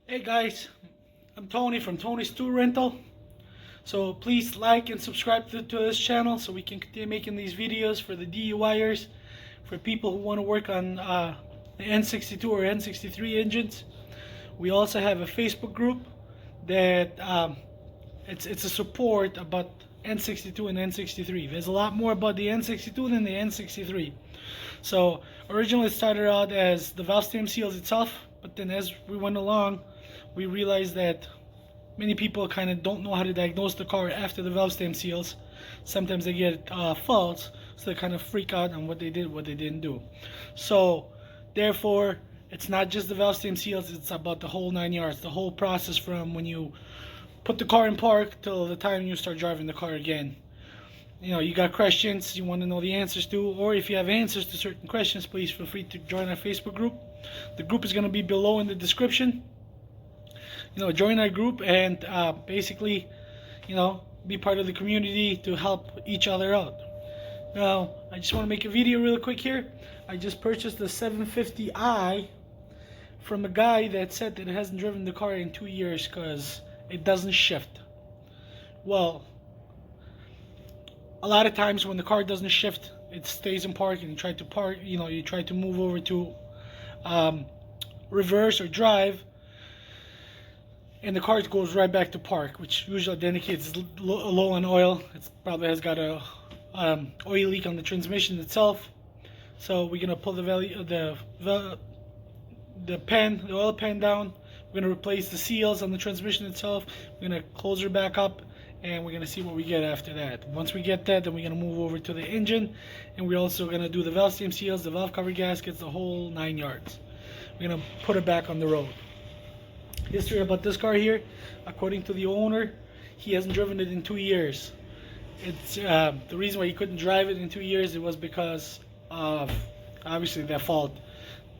Hey guys, I'm Tony from Tony's Tool Rental. So please like and subscribe to this channel so we can continue making these videos for the DIYers, for people who want to work on the N62 or N63 engines. We also have a Facebook group that it's a support about N62 and N63. There's a lot more about the N62 than the N63. So originally it started out as the valve stem seals itself, but then as we went along, we realized that many people kind of don't know how to diagnose the car after the valve stem seals. Sometimes they get faults, so they kind of freak out on what they did, what they didn't do. So therefore, it's not just the valve stem seals, it's about the whole 9 yards, the whole process from when you put the car in park till the time you start driving the car again. You know, you got questions you want to know the answers to, or if you have answers to certain questions, please feel free to join our Facebook group. The group is going to be below in the description. You know, join our group and basically, you know, be part of the community to help each other out. Now, I just want to make a video real quick here. I just purchased the 750i from a guy that said that it hasn't driven the car in 2 years because it doesn't shift. Well, a lot of times when the car doesn't shift, it stays in park, and you try to park, you know, you try to move over to reverse or drive, and the car goes right back to park, which usually indicates it's low on oil. It probably has got a oil leak on the transmission itself. So we're gonna pull the oil pan down. We're gonna replace the seals on the transmission itself. We're gonna close her back up, and we're gonna see what we get after that. Once we get that, then we're gonna move over to the engine, and we're also gonna do the valve stem seals, the valve cover gaskets, the whole 9 yards. We're gonna put it back on the road. History about this car here: according to the owner, he hasn't driven it in 2 years. It's the reason why he couldn't drive it in 2 years, it was because of obviously that fault,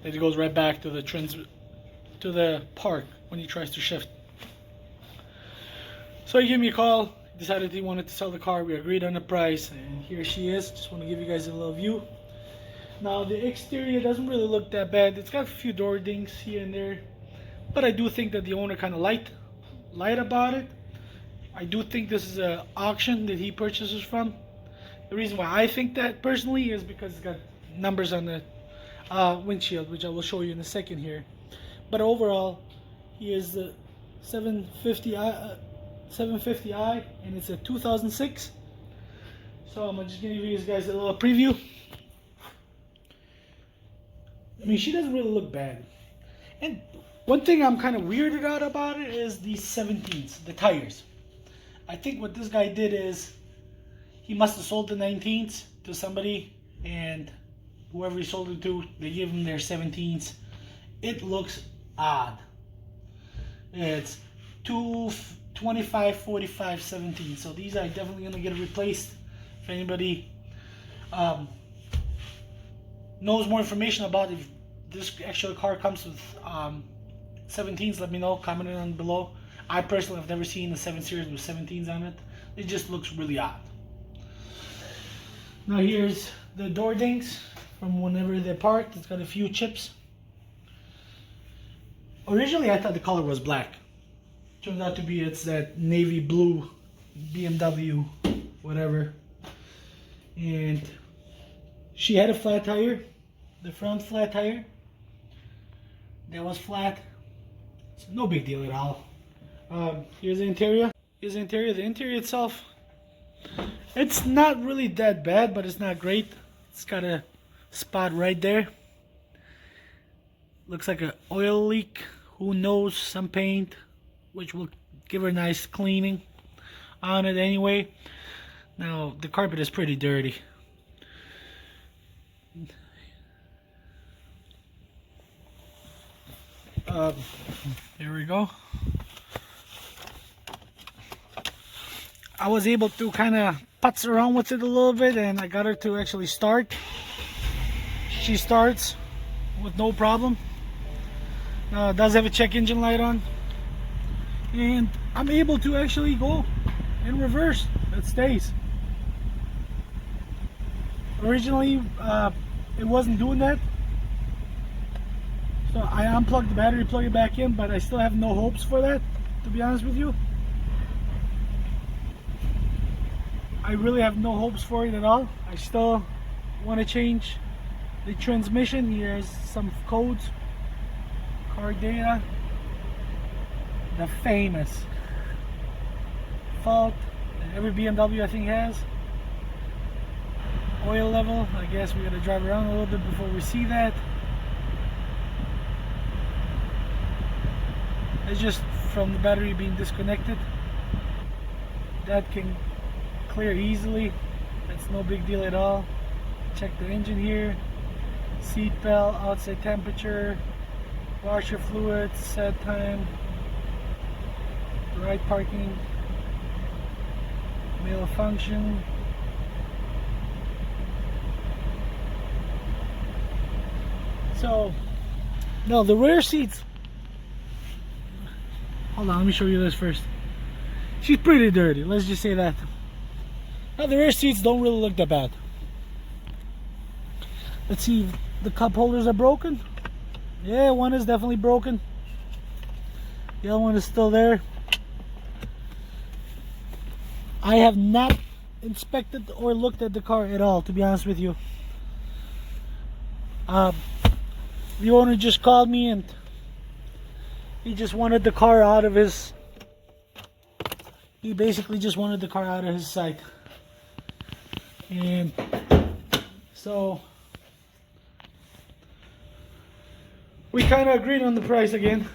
that it goes right back to the park when he tries to shift. So he gave me a call, decided he wanted to sell the car. We agreed on the price, and here she is. Just want to give you guys a little view. Now the exterior doesn't really look that bad. It's got a few door dings here and there, but I do think that the owner kind of lied about it. I do think this is an auction that he purchases from. The reason why I think that personally is because it's got numbers on the windshield, which I will show you in a second here. But overall, he is the 750i, and it's a 2006. So I'm just gonna give you guys a little preview. I mean, she doesn't really look bad. And one thing I'm kind of weirded out about it is these 17s, the tires. I think what this guy did is he must have sold the 19s to somebody, and whoever he sold it to, they gave him their 17s. It looks odd. It's 25, 45, 17. So these are definitely going to get replaced. If anybody knows more information about if this actual car comes with 17s, let me know, comment it on below. I personally have never seen a 7 Series with 17s on it. It just looks really odd. Now here's the door dings from whenever they're parked. It's got a few chips. Originally I thought the color was black. Turns out to be it's that navy blue BMW whatever. And she had a flat tire, the front flat tire. That was flat. It's no big deal at all. Here's the interior. Here's the interior. The interior itself, it's not really that bad, but it's not great. It's got a spot right there. Looks like an oil leak. Who knows? Some paint, which will give her a nice cleaning on it anyway. Now the carpet is pretty dirty. Here we go. I was able to kind of putz around with it a little bit, and I got her to actually start. She starts with no problem. It does have a check engine light on, and I'm able to actually go in reverse. It stays. Originally it wasn't doing that, So I unplugged the battery, plug it back in, but I still have no hopes for that, to be honest with you. I really have no hopes for it at all. I still want to change the transmission. Here's some codes, car data, the famous fault that every BMW I think has. Oil level, I guess we gotta drive around a little bit before we see that. It's just from the battery being disconnected. That can clear easily. That's no big deal at all. Check the engine here. Seat belt, outside temperature, washer fluid, set time, right parking, malfunction. So, no, the rear seats. Hold on, let me show you this first. She's pretty dirty, let's just say that. Now, the rear seats don't really look that bad. Let's see if the cup holders are broken. Yeah, one is definitely broken. The other one is still there. I have not inspected or looked at the car at all, to be honest with you. The owner just called me and he just wanted the car out of his... He basically just wanted the car out of his sight. And so we kind of agreed on the price again.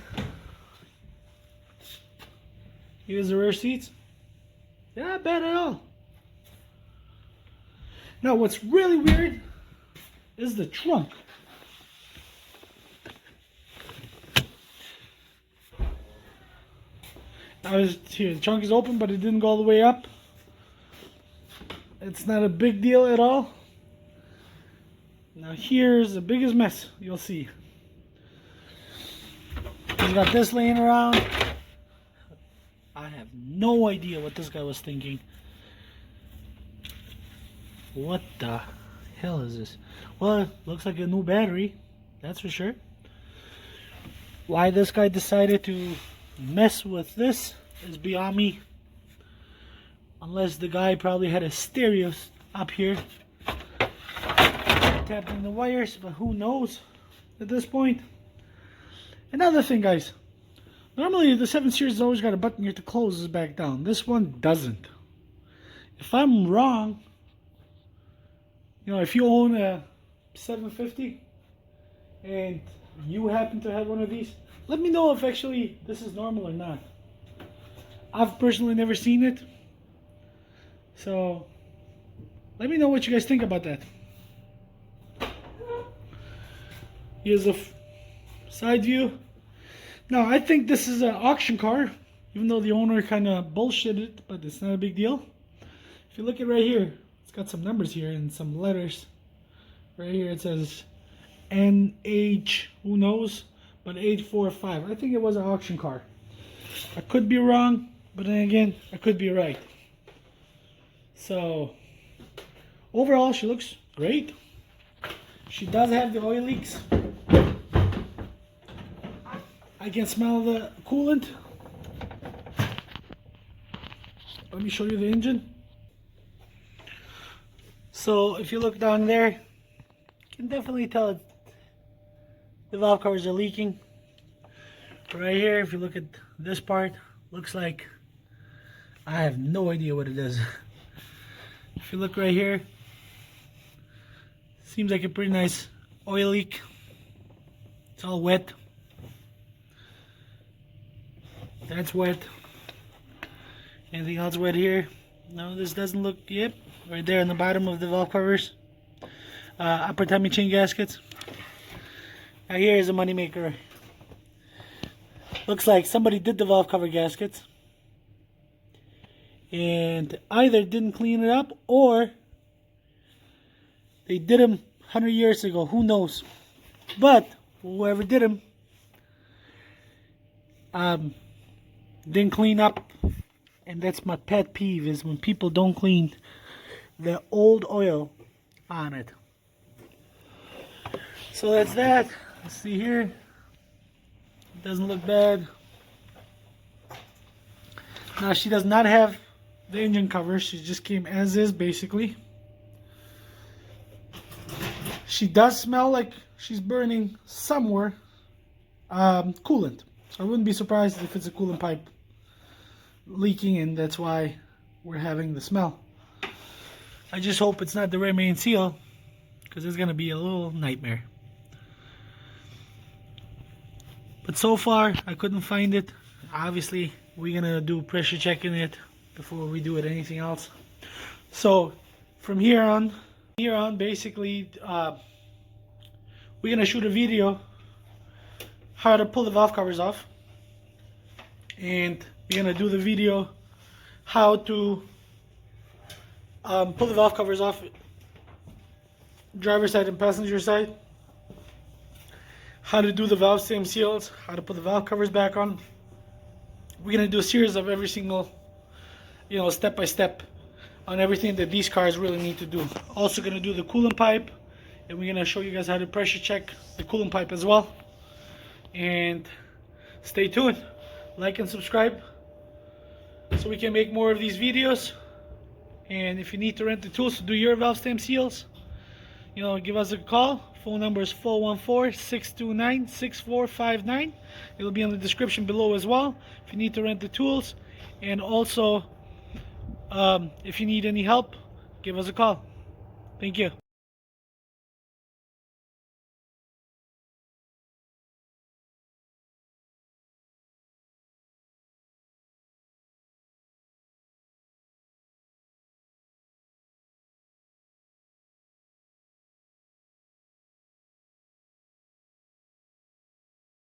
Here's the rear seats. Not bad at all. Now what's really weird is the trunk. Here, the trunk is open, but it didn't go all the way up. It's not a big deal at all. Now here's the biggest mess you'll see. He's got this laying around. I have no idea what this guy was thinking. What the hell is this? Well, it looks like a new battery, that's for sure. Why this guy decided to mess with this is beyond me. Unless the guy probably had a stereo up here tapping the wires, but who knows at this point. Another thing, guys, normally the 7 Series has always got a button here to close this back down. This one doesn't. If I'm wrong, you know, if you own a 750 and you happen to have one of these, let me know if actually this is normal or not. I've personally never seen it, so let me know what you guys think about that. Here's the side view. Now I think this is an auction car, even though the owner kind of bullshitted, but it's not a big deal. If you look at right here, it's got some numbers here and some letters. Right here it says NH, who knows, but 845. I think it was an auction car. I could be wrong, but then again, I could be right. So overall, she looks great. She does have the oil leaks. I can smell the coolant. Let me show you the engine. So if you look down there, you can definitely tell the valve covers are leaking. Right here, if you look at this part, looks like I have no idea what it is. If you look right here, seems like a pretty nice oil leak. It's all wet. That's wet. Anything else wet here? No, this doesn't look. Yep, right there on the bottom of the valve covers. Upper tummy chain gaskets. Now here is a moneymaker. Looks like somebody did the valve cover gaskets and either didn't clean it up or they did them 100 years ago. Who knows? But whoever did them didn't clean up, and that's my pet peeve, is when people don't clean the old oil on it. So that's that. Let's see here. Doesn't look bad. Now she does not have the engine cover. She just came as is basically. She does smell like she's burning somewhere coolant. So I wouldn't be surprised if it's a coolant pipe leaking, and that's why we're having the smell. I just hope it's not the rear main seal, because it's gonna be a little nightmare. But so far I couldn't find it. Obviously we're gonna do pressure checking it before we do it anything else. So from here on basically we're gonna shoot a video how to pull the valve covers off, and we're gonna do the video how to pull the valve covers off, driver side and passenger side, how to do the valve stem seals, how to put the valve covers back on. We're gonna do a series of every single, step by step on everything that these cars really need to do. Also gonna do the coolant pipe, and we're gonna show you guys how to pressure check the coolant pipe as well. And stay tuned, like and subscribe so we can make more of these videos. And if you need to rent the tools to do your valve stem seals, give us a call. Phone number is 414-629-6459. It'll be in the description below as well if you need to rent the tools. And also if you need any help, give us a call. Thank you.